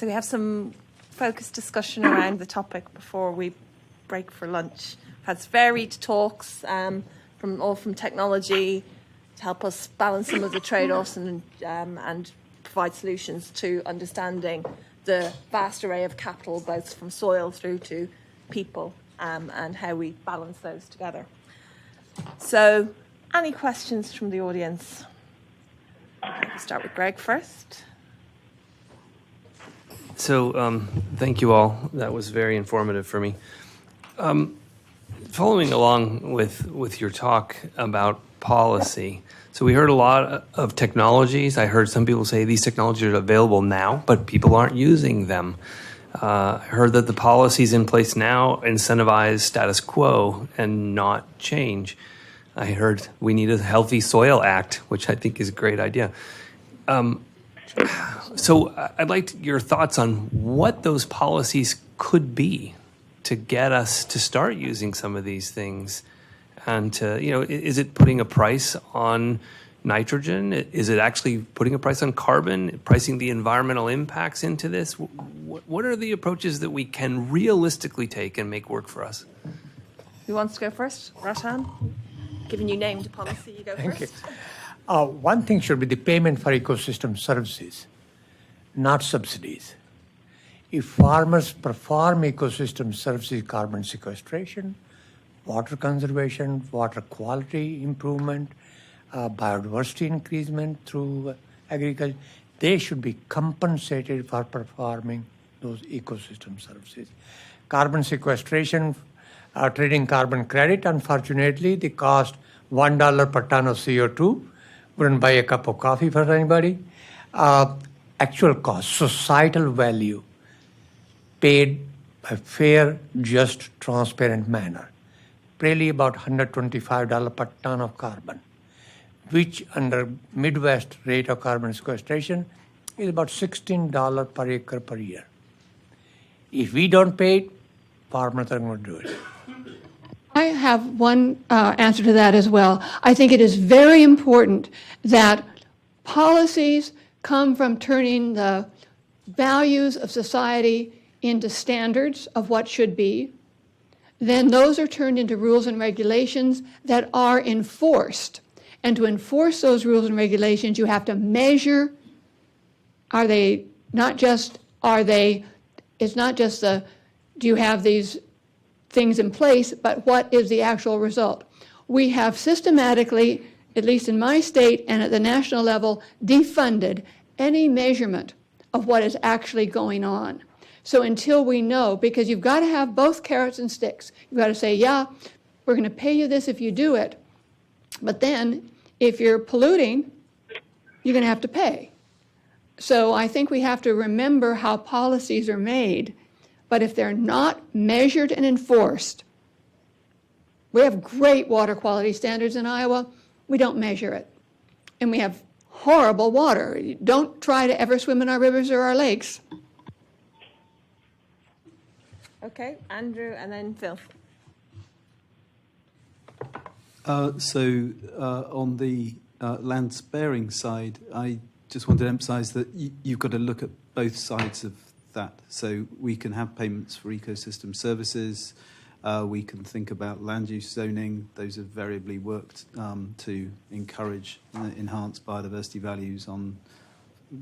So we have some focused discussion around the topic before we break for lunch. We've had varied talks from technology to help us balance some of the trade-offs and provide solutions to understanding the vast array of capital, both from soil through to people, and how we balance those together. So, any questions from the audience? We'll start with Greg first. So, thank you all. That was very informative for me. Following along with your talk about policy, so we heard a lot of technologies. I heard some people say these technologies are available now, but people aren't using them. I heard that the policies in place now incentivize status quo and not change. I heard we need a Healthy Soil Act, which I think is a great idea. So I'd like your thoughts on what those policies could be to get us to start using some of these things. And to, is it putting a price on nitrogen? Is it actually putting a price on carbon, pricing the environmental impacts into this? What are the approaches that we can realistically take and make work for us? Who wants to go first? Roshan? Giving you named policy, you go Thank first. You. One thing should be the payment for ecosystem services, not subsidies. If farmers perform ecosystem services, carbon sequestration, water conservation, water quality improvement, biodiversity increasement through agriculture, they should be compensated for performing those ecosystem services. Carbon sequestration, trading carbon credit, unfortunately, they cost $1 per ton of CO2. Wouldn't buy a cup of coffee for anybody. Actual cost, societal value, paid by fair, just, transparent manner. Really about $125 per ton of carbon, which under Midwest rate of carbon sequestration is about $16 per acre per year. If we don't pay it, farmers are going to do it. I have one answer to that as well. I think it is very important that policies come from turning the values of society into standards of what should be. Then those are turned into rules and regulations that are enforced. And to enforce those rules and regulations, you have to measure, it's not just do you have these things in place, but what is the actual result? We have systematically, at least in my state and at the national level, defunded any measurement of what is actually going on. So until we know, because you've got to have both carrots and sticks. You've got to say, yeah, we're going to pay you this if you do it. But then if you're polluting, you're going to have to pay. So I think we have to remember how policies are made. But if they're not measured and enforced, we have great water quality standards in Iowa. We don't measure it. And we have horrible water. Don't try to ever swim in our rivers or our lakes. Okay, Andrew and then Phil. On the land sparing side, I just want to emphasize that you've got to look at both sides of that. So we can have payments for ecosystem services. We can think about land use zoning. Those have variably worked to encourage enhance biodiversity values on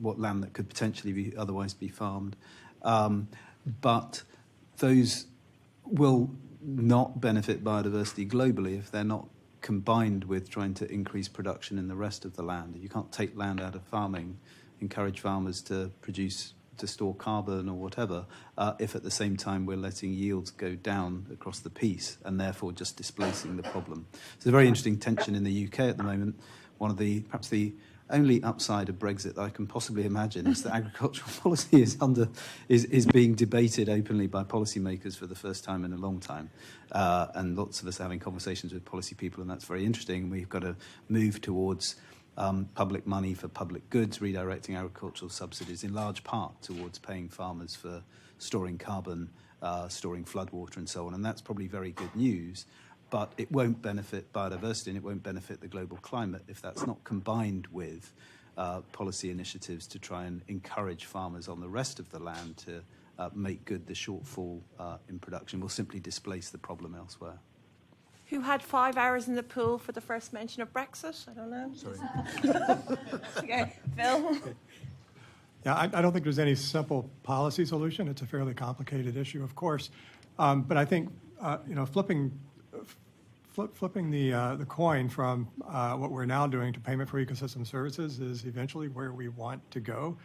what land that could potentially otherwise be farmed. But those will not benefit biodiversity globally if they're not combined with trying to increase production in the rest of the land. You can't take land out of farming, encourage farmers to store carbon or whatever, if at the same time we're letting yields go down across the piece and therefore just displacing the problem. So there's a very interesting tension in the UK at the moment. Perhaps the only upside of Brexit that I can possibly imagine is that agricultural policy is being debated openly by policymakers for the first time in a long time. And lots of us are having conversations with policy people, and that's very interesting. We've got to move towards public money for public goods, redirecting agricultural subsidies in large part towards paying farmers for storing carbon, storing floodwater and so on. And that's probably very good news, but it won't benefit biodiversity and it won't benefit the global climate if that's not combined with policy initiatives to try and encourage farmers on the rest of the land to make good the shortfall in production will simply displace the problem elsewhere. Who had 5 hours in the pool for the first mention of Brexit? I don't know. Sorry. Okay, Phil. Yeah, I don't think there's any simple policy solution. It's a fairly complicated issue, of course. But I think, flipping the coin from what we're now doing to payment for ecosystem services is eventually where we want to go.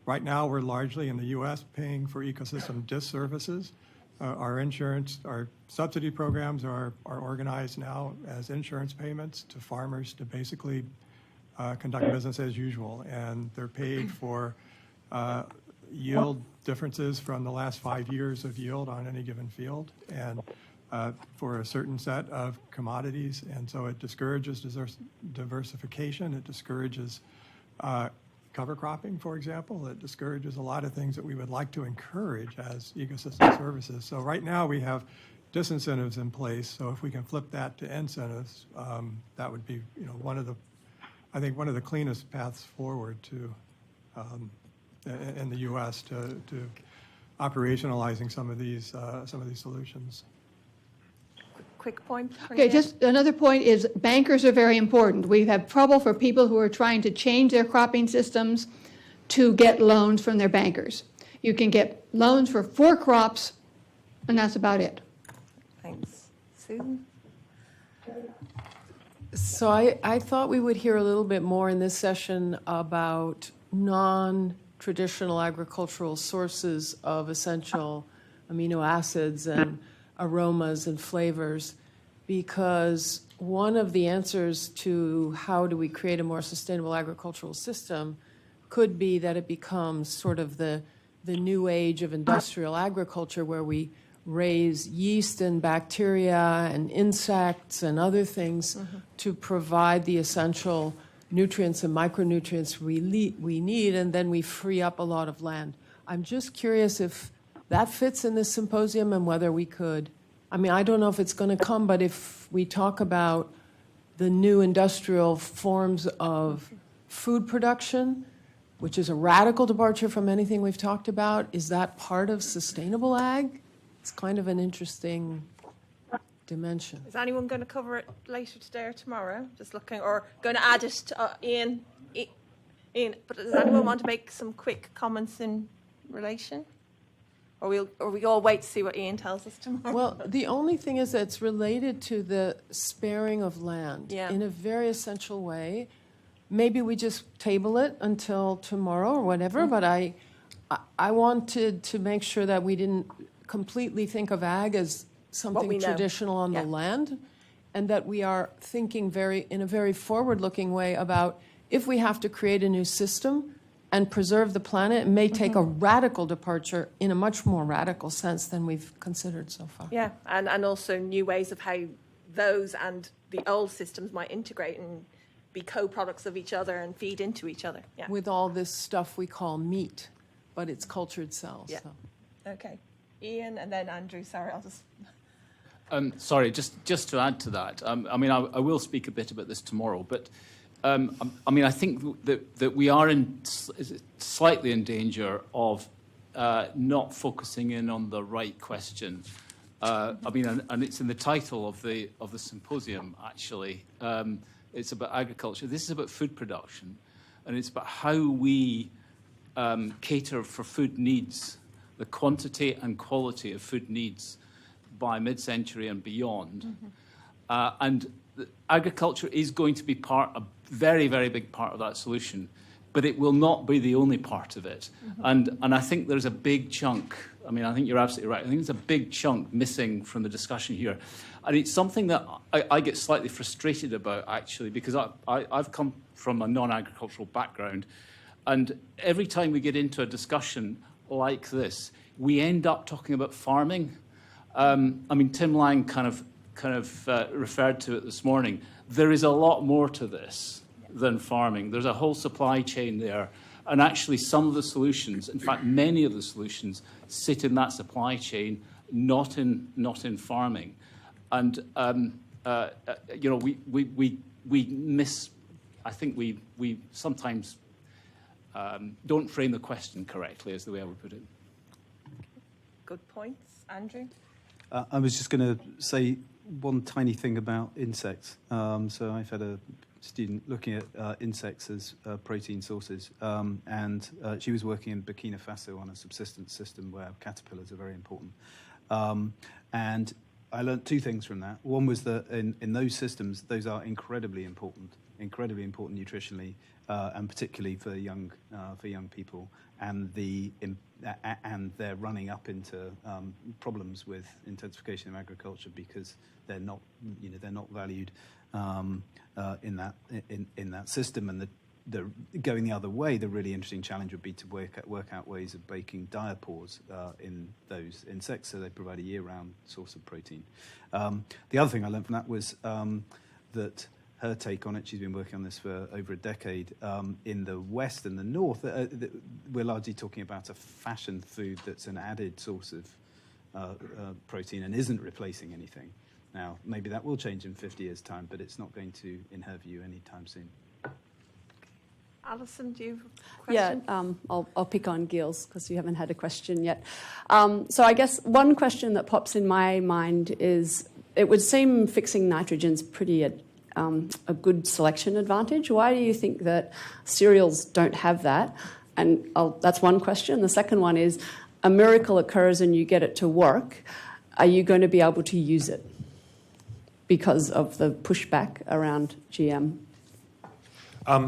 Right now, we're largely in the U.S. paying for ecosystem disservices. Our insurance, our subsidy programs are organized now as insurance payments to farmers to basically conduct business as usual. And they're paid for yield differences from the last 5 years of yield on any given field and for a certain set of commodities. And so it discourages diversification. It discourages cover cropping, for example. It discourages a lot of things that we would like to encourage as ecosystem services. So right now we have disincentives in place. So if we can flip that to incentives, that would be, one of the cleanest paths forward to in the U.S. to operationalizing some of these solutions. Quick point. Okay, Cornelia? just another point is bankers are very important. We have trouble for people who are trying to change their cropping systems to get loans from their bankers. You can get loans for 4 crops, and that's about it. Thanks. Susan? So I thought we would hear a little bit more in this session about non-traditional agricultural sources of essential amino acids and aromas and flavors, because one of the answers to how do we create a more sustainable agricultural system could be that it becomes sort of the new age of industrial agriculture, where we raise yeast and bacteria and insects and other things to provide the essential nutrients and micronutrients we need, and then we free up a lot of land. I'm just curious if that fits in this symposium and whether we could, I don't know if it's going to come, but if we talk about the new industrial forms of food production, which is a radical departure from anything we've talked about, is that part of sustainable ag? It's kind of an interesting dimension. Is anyone going to cover it later today or tomorrow? Just looking, or going to add it to Ian? Ian, but does anyone want to make some quick comments in relation? Or we all wait to see what Ian tells us tomorrow? Well, the only thing is that it's related to the sparing of land in a very essential way. Maybe we just table it until tomorrow or whatever, but I wanted to make sure that we didn't completely think of ag as something traditional on the land, and that we are thinking in a very forward-looking way about if we have to create a new system and preserve the planet, it may take a radical departure in a much more radical sense than we've considered so far. Yeah, and also new ways of how those and the old systems might integrate and be co-products of each other and feed into each other. Yeah. With all this stuff we call meat, but it's cultured cells. Yeah. So. Okay. Ian and then Andrew. Sorry, I'll just... Sorry, just to add to that, I will speak a bit about this tomorrow, but I think that we are slightly in danger of not focusing in on the right question. And it's in the title of the symposium, actually. It's about agriculture. This is about food production, and it's about how we cater for food needs, the quantity and quality of food needs by mid-century and beyond. And agriculture is going to be a very, very big part of that solution, but it will not be the only part of it. And I think there's a big chunk, I think you're absolutely right, I think there's a big chunk missing from the discussion here. And it's something that I get slightly frustrated about, actually, because I've come from a non-agricultural background, and every time we get into a discussion like this, we end up talking about farming. Tim Lang kind of referred to it this morning. There is a lot more to this than farming. There's a whole supply chain there. And actually some of the solutions, in fact, many of the solutions sit in that supply chain, not in farming. And, we miss, I think we sometimes don't frame the question correctly, is the way I would put it. Good points. Andrew? I was just going to say one tiny thing about insects. So I've had a student looking at insects as protein sources, and she was working in Burkina Faso on a subsistence system where caterpillars are very important. And I learned two things from that. One was that in those systems, those are incredibly important nutritionally, and particularly for young people. And they're running up into problems with intensification of agriculture because they're not valued in that system. And the going the other way, the really interesting challenge would be to work out ways of baking diapause in those insects, so they provide a year-round source of protein. The other thing I learned from that was that her take on it, she's been working on this for over a decade, in the West and the North, we're largely talking about a fashion food that's an added source of protein and isn't replacing anything. Now, maybe that will change in 50 years' time, but it's not going to, in her view, anytime soon. Alison, do you have a question? Yeah, I'll pick on Gil's because you haven't had a question yet. So I guess one question that pops in my mind is, it would seem fixing nitrogen's pretty a good selection advantage. Why do you think that cereals don't have that? And that's one question. The second one is, a miracle occurs and you get it to work. Are you going to be able to use it because of the pushback around GM?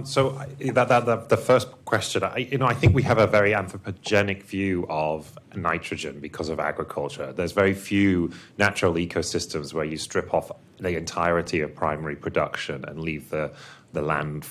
So the first question, I think we have a very anthropogenic view of nitrogen because of agriculture. There's very few natural ecosystems where you strip off the entirety of primary production and leave the land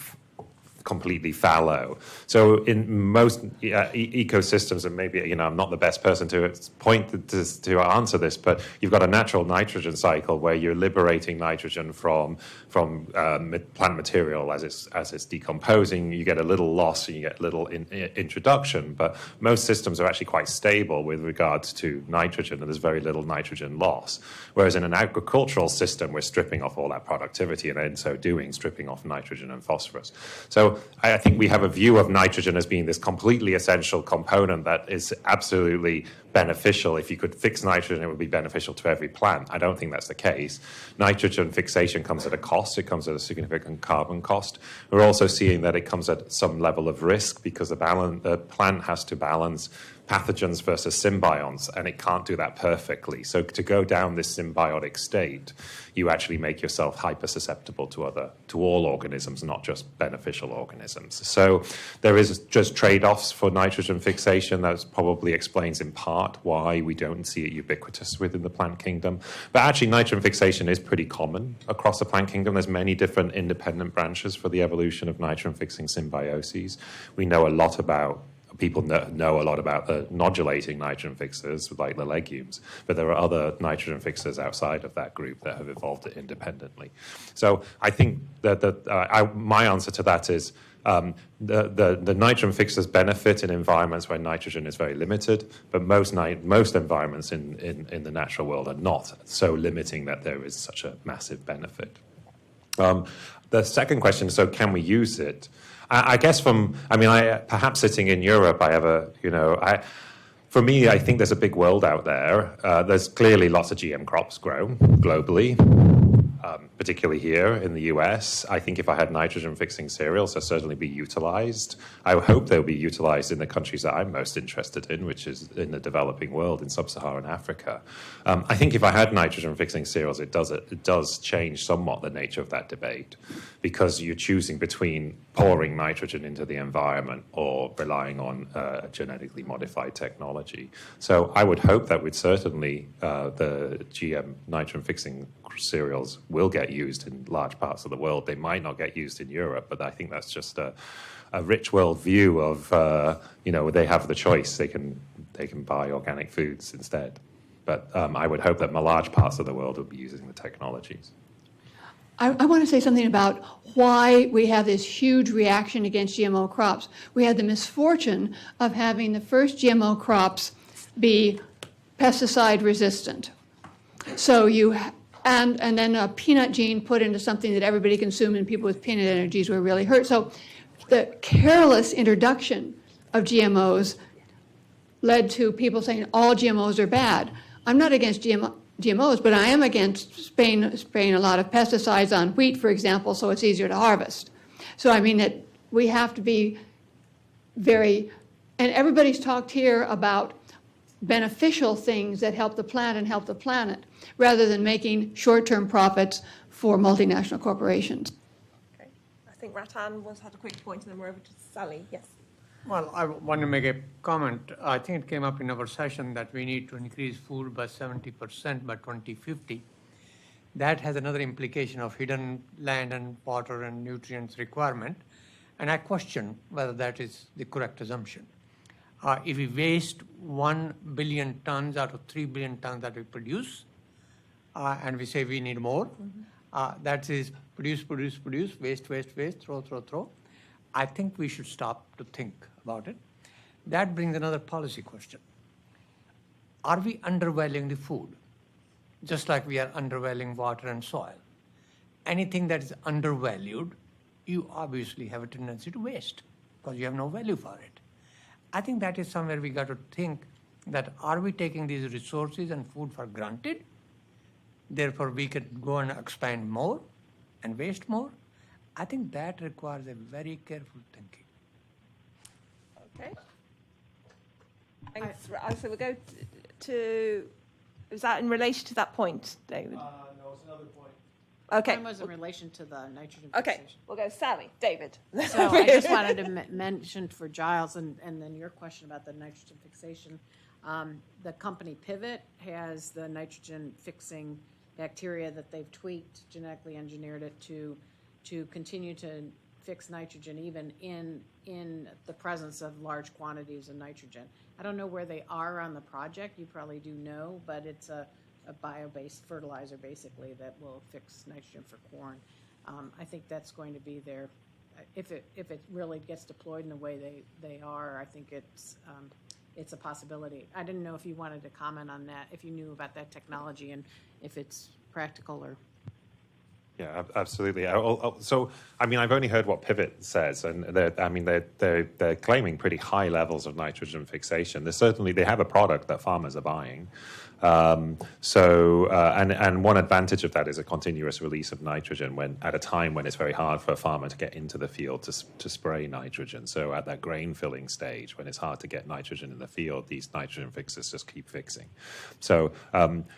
completely fallow. So in most ecosystems, and maybe I'm not the best person to to answer this, but you've got a natural nitrogen cycle where you're liberating nitrogen from plant material as it's decomposing. You get a little loss and you get a little introduction, but most systems are actually quite stable with regards to nitrogen, and there's very little nitrogen loss. Whereas in an agricultural system, we're stripping off all that productivity, and in so doing, stripping off nitrogen and phosphorus. So I think we have a view of nitrogen as being this completely essential component that is absolutely beneficial. If you could fix nitrogen, it would be beneficial to every plant. I don't think that's the case. Nitrogen fixation comes at a cost. It comes at a significant carbon cost. We're also seeing that it comes at some level of risk because the plant has to balance pathogens versus symbionts, and it can't do that perfectly. So to go down this symbiotic state, you actually make yourself hyper-susceptible to all organisms, not just beneficial organisms. So there is just trade-offs for nitrogen fixation. That probably explains in part why we don't see it ubiquitous within the plant kingdom. But actually, nitrogen fixation is pretty common across the plant kingdom. There's many different independent branches for the evolution of nitrogen-fixing symbioses. We know a lot about People know a lot about the nodulating nitrogen fixers, like the legumes, but there are other nitrogen fixers outside of that group that have evolved it independently. So I think that my answer to that is the nitrogen fixers benefit in environments where nitrogen is very limited, but most environments in the natural world are not so limiting that there is such a massive benefit. The second question is, so can we use it? I guess perhaps sitting in Europe, for me, I think there's a big world out there. There's clearly lots of GM crops grown globally, particularly here in the US. I think if I had nitrogen-fixing cereals, they'll certainly be utilized. I hope they'll be utilized in the countries that I'm most interested in, which is in the developing world, in sub-Saharan Africa. I think if I had nitrogen-fixing cereals, it does change somewhat the nature of that debate, because you're choosing between pouring nitrogen into the environment or relying on genetically modified technology. So I would hope that certainly the GM nitrogen-fixing cereals will get used in large parts of the world. They might not get used in Europe, but I think that's just a rich world view of, they have the choice. They can buy organic foods instead. But I would hope that large parts of the world will be using the technologies. I want to say something about why we have this huge reaction against GMO crops. We had the misfortune of having the first GMO crops be pesticide resistant. So and then a peanut gene put into something that everybody consumed, and people with peanut allergies were really hurt. So the careless introduction of GMOs led to people saying all GMOs are bad. I'm not against GMOs, but I am against spraying a lot of pesticides on wheat, for example, so it's easier to harvest. So I mean that we have to be very, and everybody's talked here about beneficial things that help the plant and help the planet, rather than making short-term profits for multinational corporations. Okay. I think Ratan had a quick point, and then we're over to Sally. Yes. Well, I want to make a comment. I think it came up in our session that we need to increase food by 70% by 2050. That has another implication of hidden land and water and nutrients requirement. And I question whether that is the correct assumption. If we waste 1 billion tons out of 3 billion tons that we produce, and we say we need more, that is produce, waste, throw. I think we should stop to think about it. That brings another policy question. Are we undervaluing the food? Just like we are undervaluing water and soil. Anything that is undervalued, you obviously have a tendency to waste because you have no value for it. I think that is somewhere we got to think that are we taking these resources and food for granted? Therefore, we can go and expand more and waste more. I think that requires a very careful thinking. Okay. Thanks. So we'll go to, is that in relation to that point, David? No, it's another point. Okay. Mine was in relation to the nitrogen Okay, fixation. we'll go Sally. David. So I just wanted to mention for Giles and then your question about the nitrogen fixation. The company Pivot has the nitrogen fixing bacteria that they've tweaked, genetically engineered it to continue to fix nitrogen even in the presence of large quantities of nitrogen. I don't know where they are on the project. You probably do know, but it's a bio-based fertilizer basically that will fix nitrogen for corn. I think that's going to be there. If it really gets deployed in the way they are, I think it's a possibility. I didn't know if you wanted to comment on that, if you knew about that technology and if it's practical or. Yeah, absolutely. So, I mean, I've only heard what Pivot says, and they're claiming pretty high levels of nitrogen fixation. They have a product that farmers are buying. And one advantage of that is a continuous release of nitrogen at a time when it's very hard for a farmer to get into the field to spray nitrogen. So at that grain filling stage, when it's hard to get nitrogen in the field, these nitrogen fixers just keep fixing. So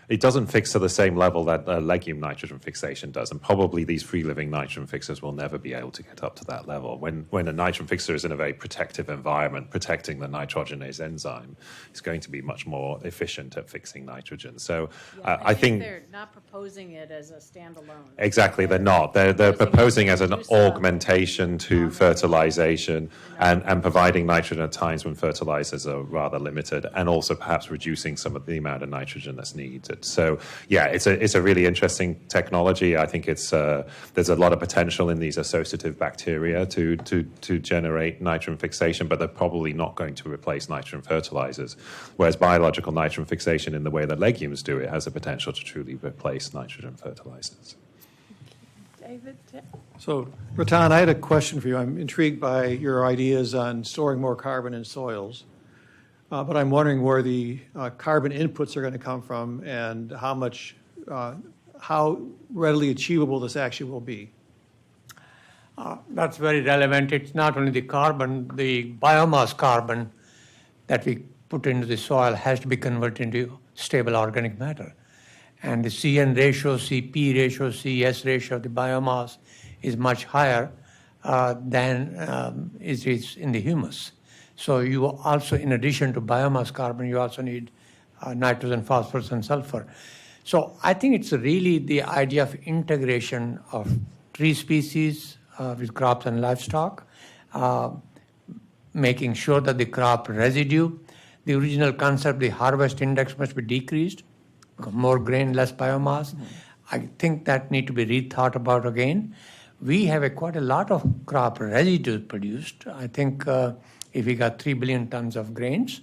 it doesn't fix to the same level that legume nitrogen fixation does, and probably these free-living nitrogen fixers will never be able to get up to that level. When a nitrogen fixer is in a very protective environment, protecting the nitrogenase enzyme, it's going to be much more efficient at fixing nitrogen. So I think they're not proposing it as a standalone. Exactly, they're not. They're proposing as an augmentation to fertilization and providing nitrogen at times when fertilizers are rather limited, and also perhaps reducing some of the amount of nitrogen that's needed. So yeah, it's a really interesting technology. I think there's a lot of potential in these associative bacteria to generate nitrogen fixation, but they're probably not going to replace nitrogen fertilizers. Whereas biological nitrogen fixation, in the way that legumes do it, has the potential to truly replace nitrogen fertilizers. David? So, Ratan, I had a question for you. I'm intrigued by your ideas on storing more carbon in soils, but I'm wondering where the carbon inputs are going to come from and how readily achievable this actually will be. That's very relevant. It's not only the carbon, the biomass carbon that we put into the soil has to be converted into stable organic matter. And the CN ratio, CP ratio, CS ratio of the biomass is much higher than is in the humus. So you also, in addition to biomass carbon, you also need nitrogen, phosphorus, and sulfur. So I think it's really the idea of integration of tree species with crops and livestock, making sure that the crop residue, the original concept, the harvest index must be decreased, more grain, less biomass. I think that need to be rethought about again. We have quite a lot of crop residues produced. I think if we got 3 billion tons of grains,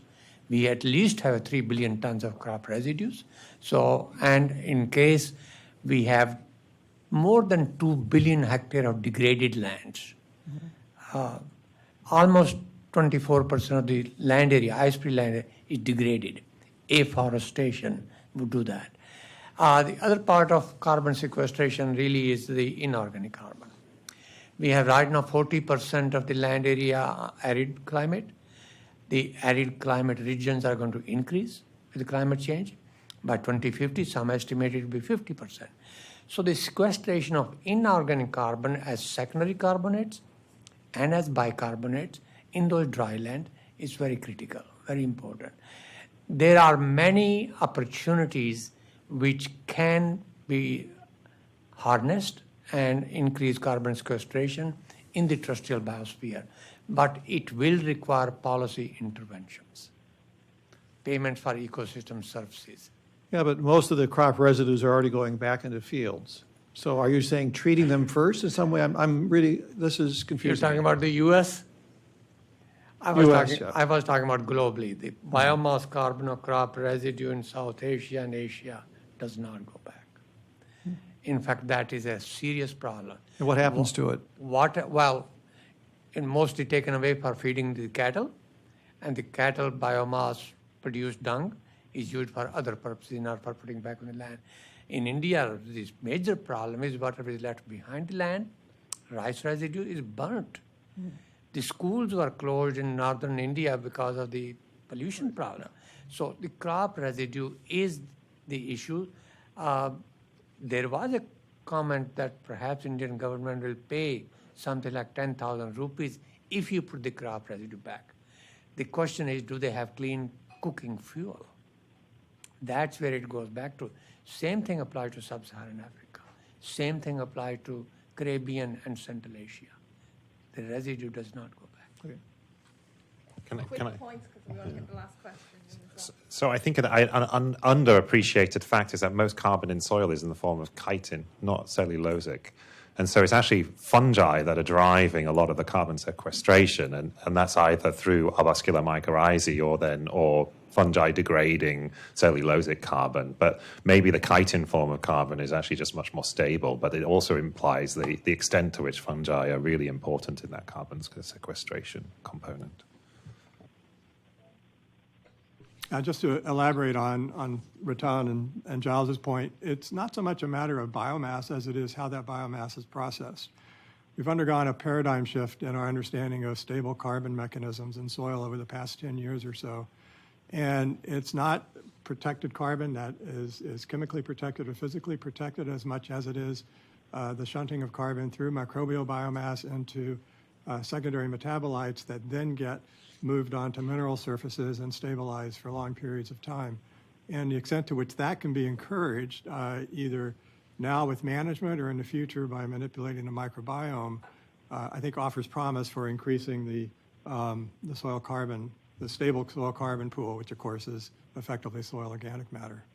we at least have 3 billion tons of crop residues. So, and in case we have more than 2 billion hectares of degraded lands. almost 24% of the land area, high-speed land area, is degraded. Afforestation would do that. The other part of carbon sequestration really is the inorganic carbon. We have right now 40% of the land area arid climate. The arid climate regions are going to increase with climate change. By 2050, some estimate it will be 50%. So the sequestration of inorganic carbon as secondary carbonates and as bicarbonates in those dry land is very critical, very important. There are many opportunities which can be harnessed and increase carbon sequestration in the terrestrial biosphere, but it will require policy interventions, payments for ecosystem services. Yeah, but most of the crop residues are already going back into fields. So are you saying treating them first in some way? I'm really, this is You're confusing. talking about the U.S.? I was talking about globally. The biomass carbon of crop residue in South Asia and Asia does not go back. In fact, that is a serious problem. And what happens to it? Well, it's mostly taken away for feeding the cattle, and the cattle biomass produced dung is used for other purposes, not for putting back on the land. In India, this major problem is whatever is left behind the land, rice residue is burnt. The schools were closed in northern India because of the pollution problem. So the crop residue is the issue. There was a comment that perhaps Indian government will pay something like 10,000 rupees if you put the crop residue back. The question is, do they have clean cooking fuel? That's where it goes back to. Same thing applies to Sub-Saharan Africa. Same thing applies to Caribbean and Central Asia. The residue does not go back. Okay. Quick points, because we want to get the last question. So I think an underappreciated fact is that most carbon in soil is in the form of chitin, not cellulosic. And so it's actually fungi that are driving a lot of the carbon sequestration, and that's either through avascular mycorrhizae or fungi degrading cellulosic carbon. But maybe the chitin form of carbon is actually just much more stable, but it also implies the extent to which fungi are really important in that carbon sequestration component. Just to elaborate on Ratan and Giles's point, it's not so much a matter of biomass as it is how that biomass is processed. We've undergone a paradigm shift in our understanding of stable carbon mechanisms in soil over the past 10 years or so. And it's not protected carbon that is chemically protected or physically protected as much as it is the shunting of carbon through microbial biomass into secondary metabolites that then get moved onto mineral surfaces and stabilized for long periods of time. And the extent to which that can be encouraged, either now with management or in the future by manipulating the microbiome, I think offers promise for increasing the soil carbon, the stable soil carbon pool, which of course is effectively soil organic matter.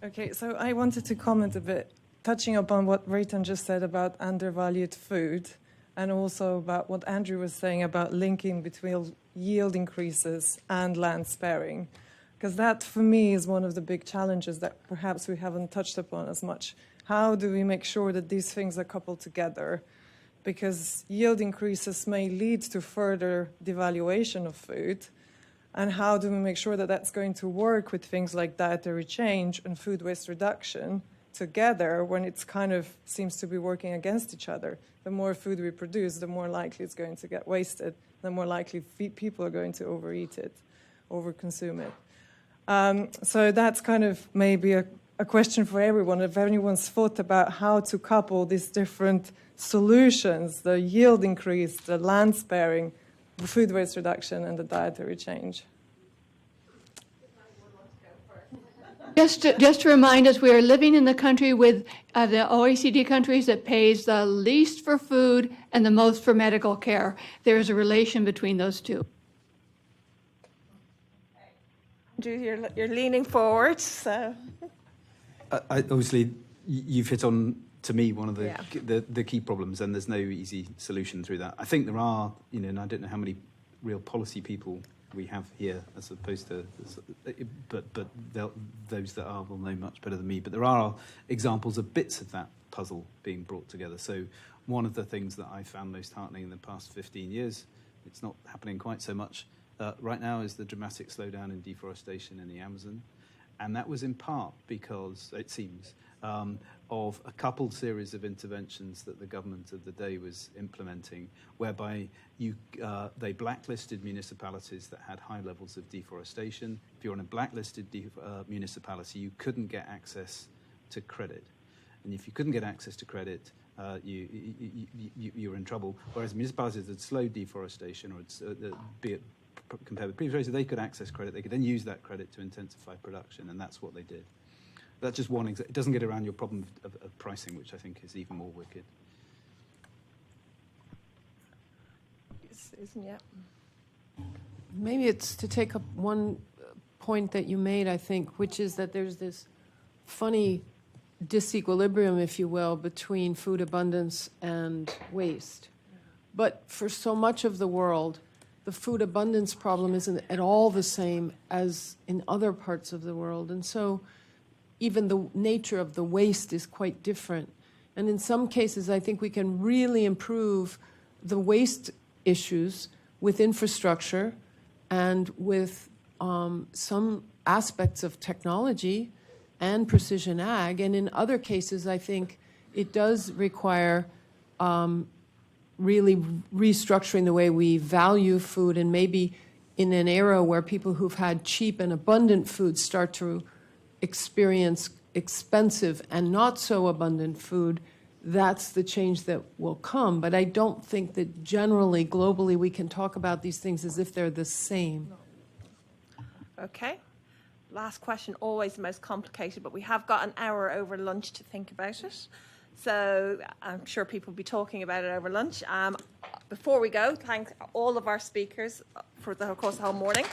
Okay, so I wanted to comment a bit, touching upon what Ratan just said about undervalued food, and also about what Andrew was saying about linking between yield increases and land sparing. Because that, for me, is one of the big challenges that perhaps we haven't touched upon as much. How do we make sure that these things are coupled together? Because yield increases may lead to further devaluation of food. And how do we make sure that that's going to work with things like dietary change and food waste reduction together when it's kind of seems to be working against each other? The more food we produce, the more likely it's going to get wasted, the more likely people are going to overeat it, overconsume it. So that's kind of maybe a question for everyone. If anyone's thought about how to couple these different solutions, the yield increase, the land sparing, the food waste reduction, and the dietary change. Just to remind us, we are living in the country with the OECD countries that pays the least for food and the most for medical care. There is a relation between those two. Andrew, you're leaning forward, so. Obviously, you've hit on, to me, one of the key problems, and there's no easy solution through that. I think there are, and I don't know how many real policy people we have here, as opposed to, but those that are will know much better than me. But there are examples of bits of that puzzle being brought together. So one of the things that I found most heartening in the past 15 years, it's not happening quite so much right now, is the dramatic slowdown in deforestation in the Amazon. And that was in part because, it seems, of a coupled series of interventions that the government of the day was implementing, whereby they blacklisted municipalities that had high levels of deforestation. If you're in a blacklisted municipality, you couldn't get access to credit. And if you couldn't get access to credit, you were in trouble. Whereas municipalities that slowed deforestation, or be it compared with previous rates, they could access credit. They could then use that credit to intensify production, and that's what they did. That's just one example. It doesn't get around your problem of pricing, which I think is even more wicked. Isn't it? Maybe it's to take up one point that you made, I think, which is that there's this funny disequilibrium, if you will, between food abundance and waste. But for so much of the world, the food abundance problem isn't at all the same as in other parts of the world. And so even the nature of the waste is quite different. And in some cases, I think we can really improve the waste issues with infrastructure and with some aspects of technology and precision ag. And in other cases, I think it does require really restructuring the way we value food, and maybe in an era where people who've had cheap and abundant food start to experience expensive and not so abundant food, that's the change that will come. But I don't think that generally, globally, we can talk about these things as if they're the same. Okay. Last question, always the most complicated, but we have got an hour over lunch to think about it. So I'm sure people will be talking about it over lunch. Before we go, thank all of our speakers for the, of course, the whole morning.